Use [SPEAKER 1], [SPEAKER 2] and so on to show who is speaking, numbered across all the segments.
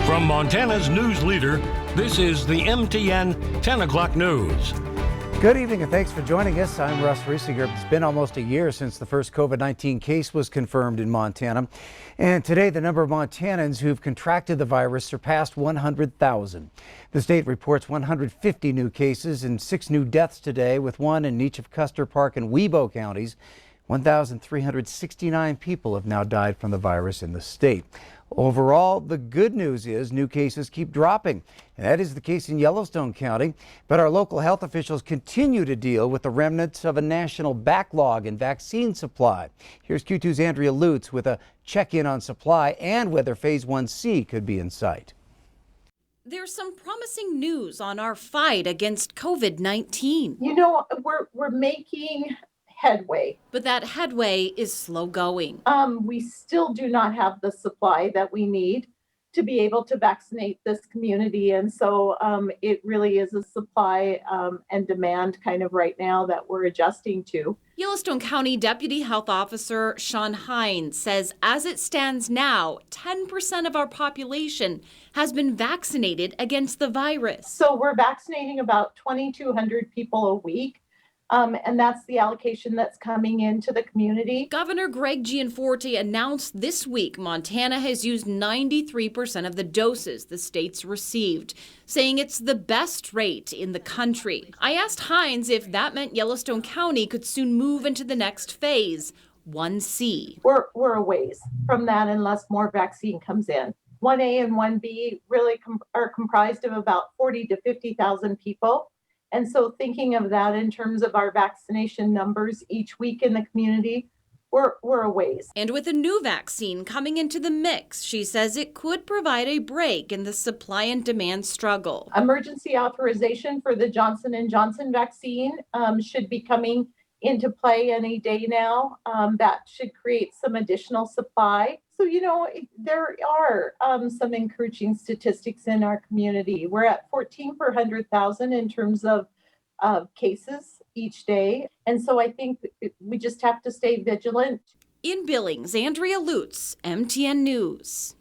[SPEAKER 1] From Montana's news leader, this is the MTN 10 o'clock news.
[SPEAKER 2] Good evening and thanks for joining us. I'm Russ Riesinger. It's been almost a year since the first COVID-19 case was confirmed in Montana. And today the number of Montanans who've contracted the virus surpassed 100,000. The state reports 150 new cases and 6 new deaths today, with 1 in each of Custer Park and Webo counties. 1,369 people have now died from the virus in the state. Overall, the good news is new cases keep dropping, and that is the case in Yellowstone County. But our local health officials continue to deal with the remnants of a national backlog in vaccine supply. Here's Q2's Andrea Lutz with a check-in on supply and whether Phase 1C could be in sight.
[SPEAKER 3] There's some promising news on our fight against COVID-19.
[SPEAKER 4] You know, we're making headway.
[SPEAKER 3] But that headway is slow going.
[SPEAKER 4] We still do not have the supply that we need to be able to vaccinate this community. And so it really is a supply and demand kind of right now that we're adjusting to.
[SPEAKER 3] Yellowstone County Deputy Health Officer Sean Hines says as it stands now, 10% of our population has been vaccinated against the virus.
[SPEAKER 4] So we're vaccinating about 2,200 people a week. And that's the allocation that's coming into the community.
[SPEAKER 3] Governor Greg Gianforte announced this week Montana has used 93% of the doses the state's received, saying it's the best rate in the country. I asked Hines if that meant Yellowstone County could soon move into the next phase, 1C.
[SPEAKER 4] We're a ways from that unless more vaccine comes in. 1A and 1B really are comprised of about 40 to 50,000 people. And so thinking of that in terms of our vaccination numbers each week in the community, we're a ways.
[SPEAKER 3] And with a new vaccine coming into the mix, she says it could provide a break in the supply and demand struggle.
[SPEAKER 4] Emergency authorization for the Johnson & Johnson vaccine should be coming into play any day now. That should create some additional supply. So, you know, there are some encouraging statistics in our community. We're at 14 per 100,000 in terms of cases each day. And so I think we just have to stay vigilant.
[SPEAKER 3] In Billings, Andrea Lutz, MTN News.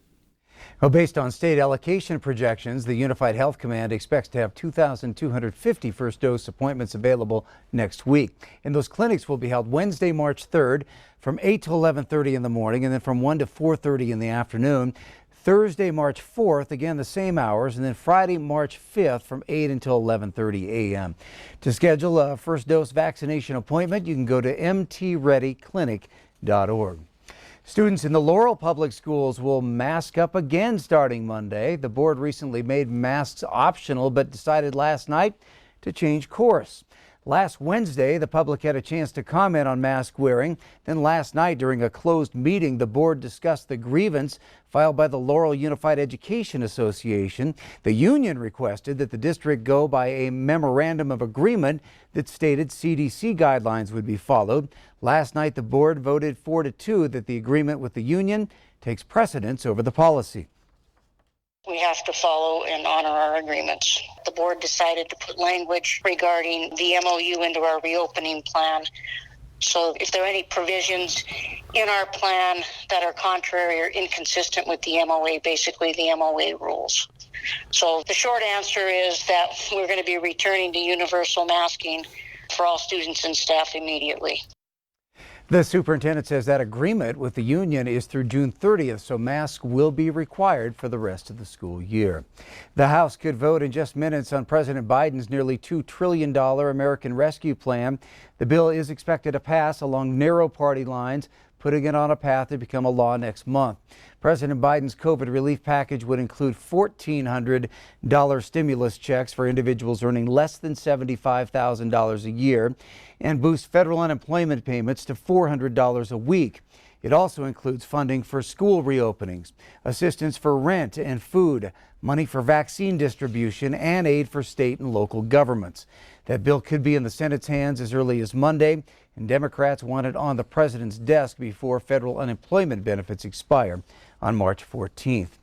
[SPEAKER 2] Well, based on state allocation projections, the Unified Health Command expects to have 2,250 first dose appointments available next week. And those clinics will be held Wednesday, March 3rd from 8 to 11:30 in the morning and then from 1 to 4:30 in the afternoon. Thursday, March 4th, again the same hours, and then Friday, March 5th from 8 until 11:30 a.m. To schedule a first dose vaccination appointment, you can go to mtreadyclinic.org. Students in the Laurel public schools will mask up again starting Monday. The board recently made masks optional but decided last night to change course. Last Wednesday, the public had a chance to comment on mask wearing. Then last night, during a closed meeting, the board discussed the grievance filed by the Laurel Unified Education Association. The union requested that the district go by a memorandum of agreement that stated CDC guidelines would be followed. Last night, the board voted 4-2 that the agreement with the union takes precedence over the policy.
[SPEAKER 5] We have to follow and honor our agreements. The board decided to put language regarding the MOU into our reopening plan. So if there are any provisions in our plan that are contrary or inconsistent with the MOA, basically the MOA rules. So the short answer is that we're going to be returning to universal masking for all students and staff immediately.
[SPEAKER 2] The superintendent says that agreement with the union is through June 30th, so masks will be required for the rest of the school year. The House could vote in just minutes on President Biden's nearly $2 trillion American Rescue Plan. The bill is expected to pass along narrow party lines, putting it on a path to become a law next month. President Biden's COVID relief package would include $1,400 stimulus checks for individuals earning less than $75,000 a year and boost federal unemployment payments to $400 a week. It also includes funding for school reopenings, assistance for rent and food, money for vaccine distribution, and aid for state and local governments. That bill could be in the Senate's hands as early as Monday, and Democrats want it on the president's desk before federal unemployment benefits expire on March 14th.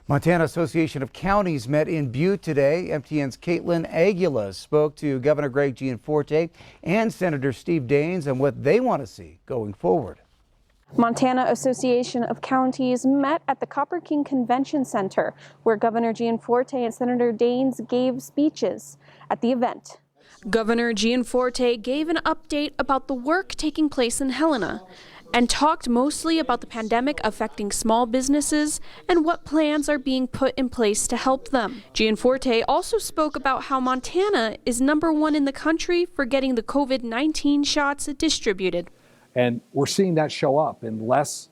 [SPEAKER 2] Montana Association of Counties met in Butte today. MTN's Caitlin Aguilar spoke to Governor Greg Gianforte and Senator Steve Daines on what they want to see going forward.
[SPEAKER 6] Montana Association of Counties met at the Copper King Convention Center, where Governor Gianforte and Senator Daines gave speeches at the event. Governor Gianforte gave an update about the work taking place in Helena and talked mostly about the pandemic affecting small businesses and what plans are being put in place to help them. Gianforte also spoke about how Montana is #1 in the country for getting the COVID-19 shots distributed.
[SPEAKER 7] And we're seeing that show up in less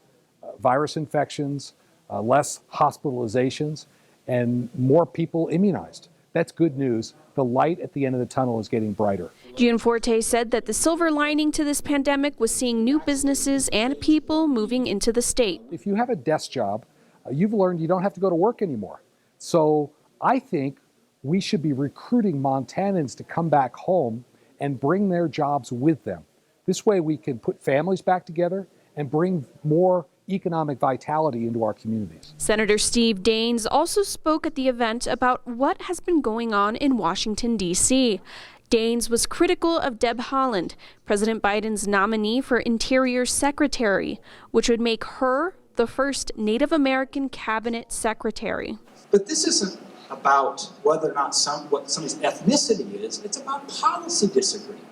[SPEAKER 7] virus infections, less hospitalizations, and more people immunized. That's good news. The light at the end of the tunnel is getting brighter.
[SPEAKER 6] Gianforte said that the silver lining to this pandemic was seeing new businesses and people moving into the state.
[SPEAKER 7] If you have a desk job, you've learned you don't have to go to work anymore. So I think we should be recruiting Montanans to come back home and bring their jobs with them. This way we can put families back together and bring more economic vitality into our communities.
[SPEAKER 6] Senator Steve Daines also spoke at the event about what has been going on in Washington, D.C. Daines was critical of Deb Haaland, President Biden's nominee for Interior Secretary, which would make her the first Native American cabinet secretary.
[SPEAKER 8] But this isn't about whether or not what somebody's ethnicity is, it's about policy disagreements.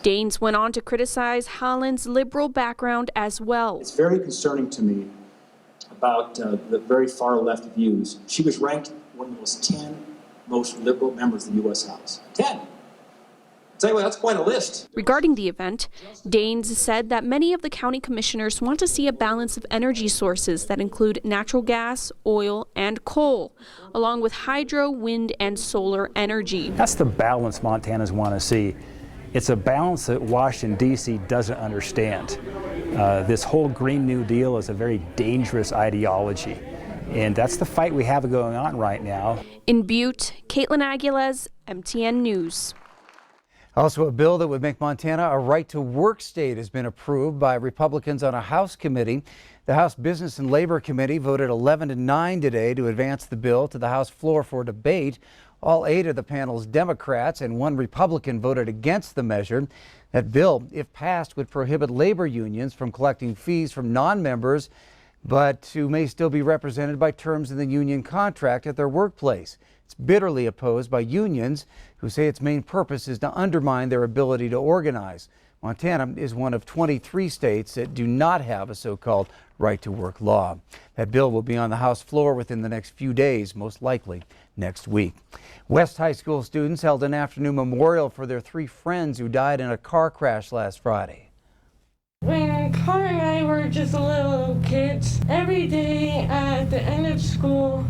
[SPEAKER 6] Daines went on to criticize Haaland's liberal background as well.
[SPEAKER 8] It's very concerning to me about the very far left views. She was ranked one of those 10 most liberal members of the U.S. House. 10. Tell you what, that's quite a list.
[SPEAKER 6] Regarding the event, Daines said that many of the county commissioners want to see a balance of energy sources that include natural gas, oil, and coal, along with hydro, wind, and solar energy.
[SPEAKER 9] That's the balance Montanans want to see. It's a balance that Washington, D.C. doesn't understand. This whole Green New Deal is a very dangerous ideology, and that's the fight we have going on right now.
[SPEAKER 6] In Butte, Caitlin Aguilez, MTN News.
[SPEAKER 2] Also, a bill that would make Montana a right-to-work state has been approved by Republicans on a House committee. The House Business and Labor Committee voted 11-9 today to advance the bill to the House floor for debate. All 8 of the panel's Democrats and 1 Republican voted against the measure. That bill, if passed, would prohibit labor unions from collecting fees from non-members, but who may still be represented by terms in the union contract at their workplace. It's bitterly opposed by unions who say its main purpose is to undermine their ability to organize. Montana is one of 23 states that do not have a so-called right-to-work law. That bill will be on the House floor within the next few days, most likely next week. West High School students held an afternoon memorial for their 3 friends who died in a car crash last Friday.
[SPEAKER 10] When Connor and I were just little kids, every day at the end of school,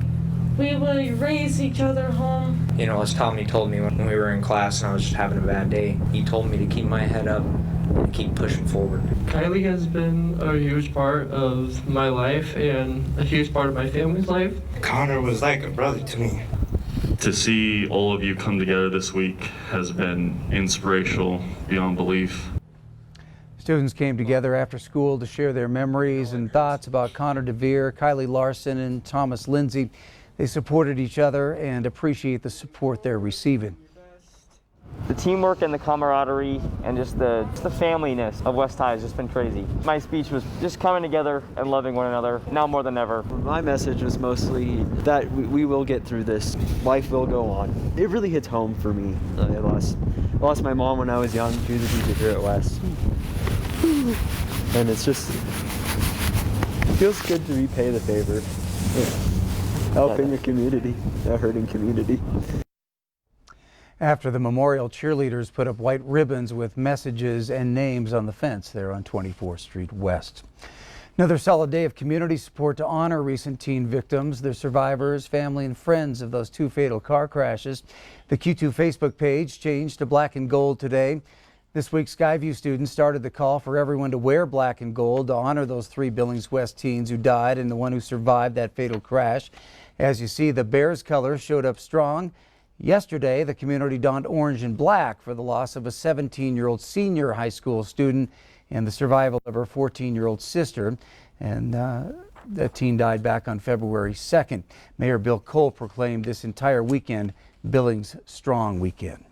[SPEAKER 10] we would race each other home.
[SPEAKER 11] You know, as Tommy told me when we were in class and I was just having a bad day, he told me to keep my head up and keep pushing forward.
[SPEAKER 10] Kylie has been a huge part of my life and a huge part of my family's life.
[SPEAKER 12] Connor was like a brother to me.
[SPEAKER 13] To see all of you come together this week has been inspirational beyond belief.
[SPEAKER 2] Students came together after school to share their memories and thoughts about Connor DeVere, Kylie Larson, and Thomas Lindsay. They supported each other and appreciate the support they're receiving.
[SPEAKER 14] The teamwork and the camaraderie and just the familyness of West High has just been crazy. My speech was just coming together and loving one another, now more than ever.
[SPEAKER 15] My message was mostly that we will get through this. Life will go on. It really hits home for me. I lost my mom when I was young. She was a teacher here at West. And it's just, it feels good to repay the favor. Helping your community, a hurting community.
[SPEAKER 2] After the memorial, cheerleaders put up white ribbons with messages and names on the fence there on 24th Street West. Another solid day of community support to honor recent teen victims, their survivors, family, and friends of those 2 fatal car crashes. The Q2 Facebook page changed to black and gold today. This week, Skyview students started the call for everyone to wear black and gold to honor those 3 Billings West teens who died and the one who survived that fatal crash. As you see, the Bears colors showed up strong. Yesterday, the community donned orange and black for the loss of a 17-year-old senior high school student and the survival of her 14-year-old sister. And the teen died back on February 2nd. Mayor Bill Cole proclaimed this entire weekend Billings Strong Weekend.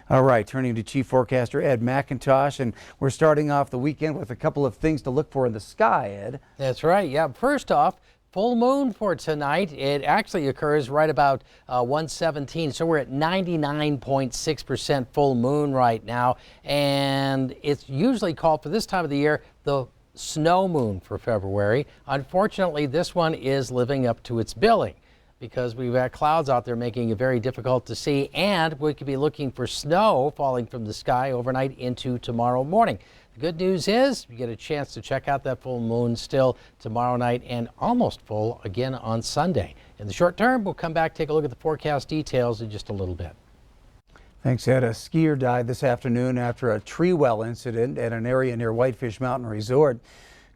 [SPEAKER 2] All right, turning to Chief Forecaster Ed McIntosh, and we're starting off the weekend with a couple of things to look for in the sky, Ed.
[SPEAKER 16] That's right. Yeah, first off, full moon for tonight. It actually occurs right about 1:17, so we're at 99.6% full moon right now, and it's usually called for this time of the year the snow moon for February. Unfortunately, this one is living up to its billing, because we've got clouds out there making it very difficult to see, and we could be looking for snow falling from the sky overnight into tomorrow morning. The good news is you get a chance to check out that full moon still tomorrow night and almost full again on Sunday. In the short term, we'll come back, take a look at the forecast details in just a little bit.
[SPEAKER 2] Thanks, Ed. A skier died this afternoon after a tree well incident at an area near Whitefish Mountain Resort.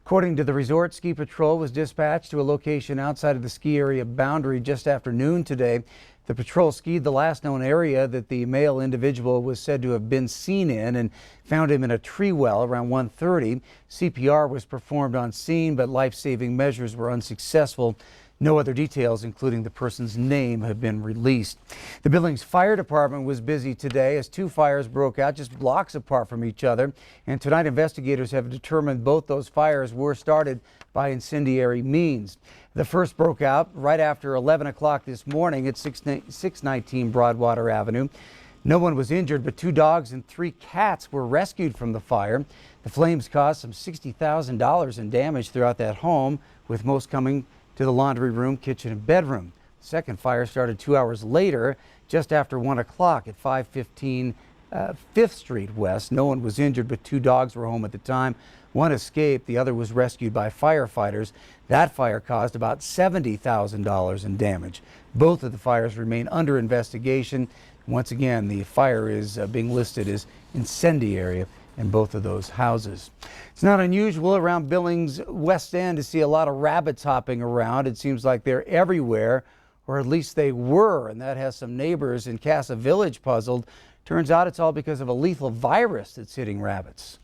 [SPEAKER 2] According to the resort, ski patrol was dispatched to a location outside of the ski area boundary just after noon today. The patrol skied the last known area that the male individual was said to have been seen in and found him in a tree well around 1:30. CPR was performed on scene, but life-saving measures were unsuccessful. No other details, including the person's name, have been released. The Billings Fire Department was busy today as two fires broke out just blocks apart from each other. And tonight, investigators have determined both those fires were started by incendiary means. The first broke out right after 11 o'clock this morning at 619 Broadwater Avenue. No one was injured, but 2 dogs and 3 cats were rescued from the fire. The flames caused some $60,000 in damage throughout that home, with most coming to the laundry room, kitchen, and bedroom. The second fire started 2 hours later, just after 1 o'clock at 515 5th Street West. No one was injured, but 2 dogs were home at the time. One escaped. The other was rescued by firefighters. That fire caused about $70,000 in damage. Both of the fires remain under investigation. Once again, the fire is being listed as incendiary in both of those houses. It's not unusual around Billings West End to see a lot of rabbits hopping around. It seems like they're everywhere, or at least they were, and that has some neighbors in Casa Village puzzled. Turns out it's all because of a lethal virus that's hitting rabbits.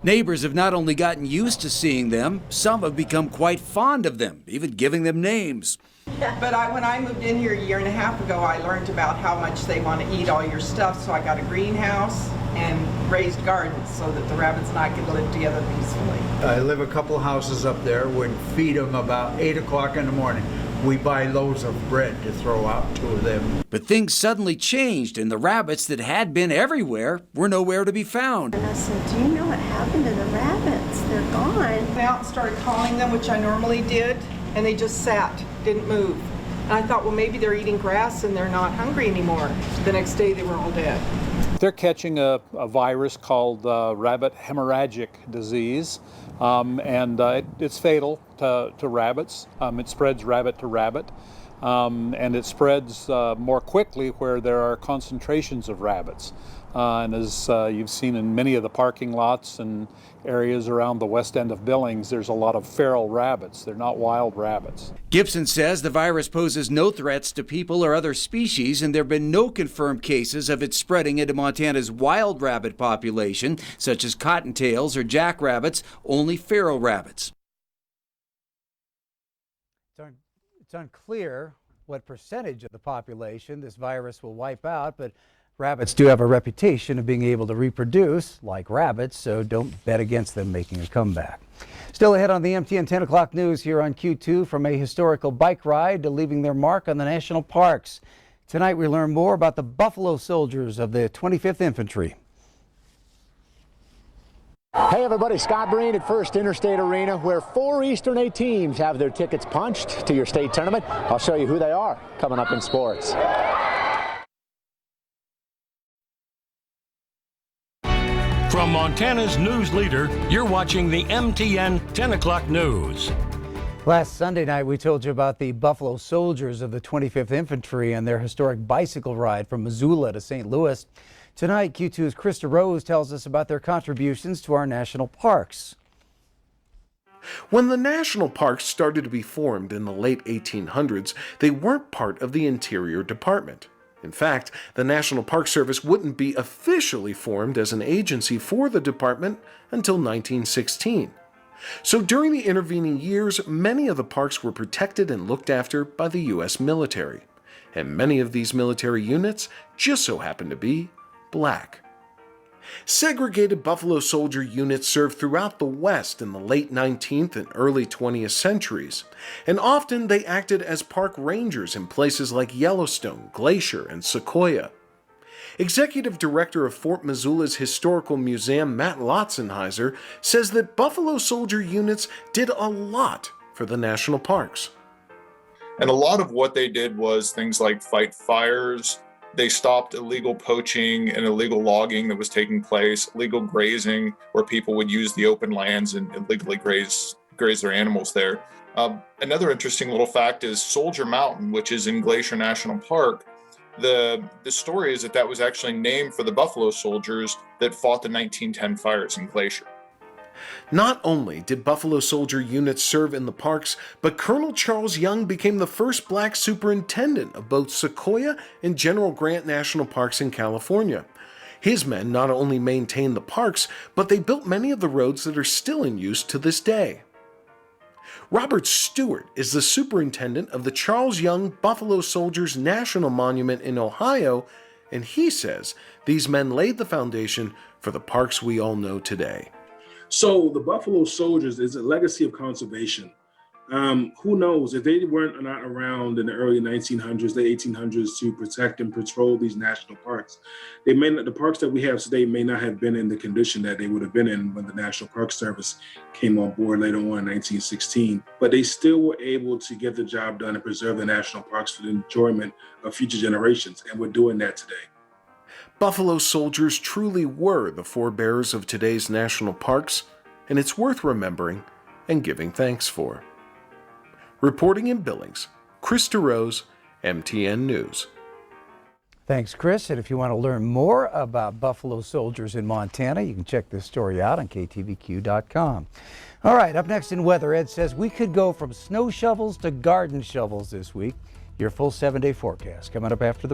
[SPEAKER 17] Neighbors have not only gotten used to seeing them, some have become quite fond of them, even giving them names.
[SPEAKER 18] But when I moved in here a year and a half ago, I learned about how much they want to eat all your stuff, so I got a greenhouse and raised gardens so that the rabbits and I could live together peacefully.
[SPEAKER 19] I live a couple of houses up there. We feed them about 8 o'clock in the morning. We buy loaves of bread to throw out to them.
[SPEAKER 17] But things suddenly changed, and the rabbits that had been everywhere were nowhere to be found.
[SPEAKER 20] And I said, do you know what happened to the rabbits? They're gone.
[SPEAKER 18] I went out and started calling them, which I normally did, and they just sat, didn't move. And I thought, well, maybe they're eating grass and they're not hungry anymore. The next day they were all dead.
[SPEAKER 7] They're catching a virus called rabbit hemorrhagic disease, and it's fatal to rabbits. It spreads rabbit to rabbit, and it spreads more quickly where there are concentrations of rabbits. And as you've seen in many of the parking lots and areas around the west end of Billings, there's a lot of feral rabbits. They're not wild rabbits.
[SPEAKER 17] Gibson says the virus poses no threats to people or other species, and there have been no confirmed cases of it spreading into Montana's wild rabbit population, such as cottontails or jackrabbits, only feral rabbits.
[SPEAKER 2] It's unclear what percentage of the population this virus will wipe out, but rabbits do have a reputation of being able to reproduce like rabbits, so don't bet against them making a comeback. Still ahead on the MTN 10 o'clock news here on Q2, from a historical bike ride to leaving their mark on the national parks. Tonight we learn more about the Buffalo Soldiers of the 25th Infantry.
[SPEAKER 21] Hey everybody, Scott Breen at First Interstate Arena, where 4 Eastern A teams have their tickets punched to your state tournament. I'll show you who they are coming up in sports.
[SPEAKER 1] From Montana's news leader, you're watching the MTN 10 o'clock news.
[SPEAKER 2] Last Sunday night, we told you about the Buffalo Soldiers of the 25th Infantry and their historic bicycle ride from Missoula to St. Louis. Tonight, Q2's Krista Rose tells us about their contributions to our national parks.
[SPEAKER 22] When the national parks started to be formed in the late 1800s, they weren't part of the Interior Department. In fact, the National Park Service wouldn't be officially formed as an agency for the department until 1916. So during the intervening years, many of the parks were protected and looked after by the U.S. military. And many of these military units just so happened to be black. Segregated Buffalo Soldier units served throughout the West in the late 19th and early 20th centuries, and often they acted as park rangers in places like Yellowstone, Glacier, and Sequoia. Executive Director of Fort Missoula's Historical Museum, Matt Lotzenheiser, says that Buffalo Soldier units did a lot for the national parks.
[SPEAKER 3] And a lot of what they did was things like fight fires. They stopped illegal poaching and illegal logging that was taking place, illegal grazing, where people would use the open lands and illegally graze their animals there. Another interesting little fact is Soldier Mountain, which is in Glacier National Park. The story is that was actually named for the Buffalo Soldiers that fought the 1910 fires in Glacier.
[SPEAKER 22] Not only did Buffalo Soldier units serve in the parks, but Colonel Charles Young became the first black superintendent of both Sequoia and General Grant National Parks in California. His men not only maintained the parks, but they built many of the roads that are still in use to this day. Robert Stewart is the superintendent of the Charles Young Buffalo Soldiers National Monument in Ohio, and he says these men laid the foundation for the parks we all know today.
[SPEAKER 4] So the Buffalo Soldiers is a legacy of conservation. Who knows, if they weren't not around in the early 1900s, the 1800s to protect and patrol these national parks, the parks that we have today may not have been in the condition that they would have been in when the National Park Service came on board later on in 1916. But they still were able to get the job done and preserve the national parks for the enjoyment of future generations, and we're doing that today.
[SPEAKER 22] Buffalo Soldiers truly were the forebearers of today's national parks, and it's worth remembering and giving thanks for. Reporting in Billings, Chris DeRose, MTN News.
[SPEAKER 2] Thanks, Chris. And if you want to learn more about Buffalo Soldiers in Montana, you can check this story out on ktvq.com. All right, up next in weather, Ed says we could go from snow shovels to garden shovels this week. Your full 7-day forecast coming up after the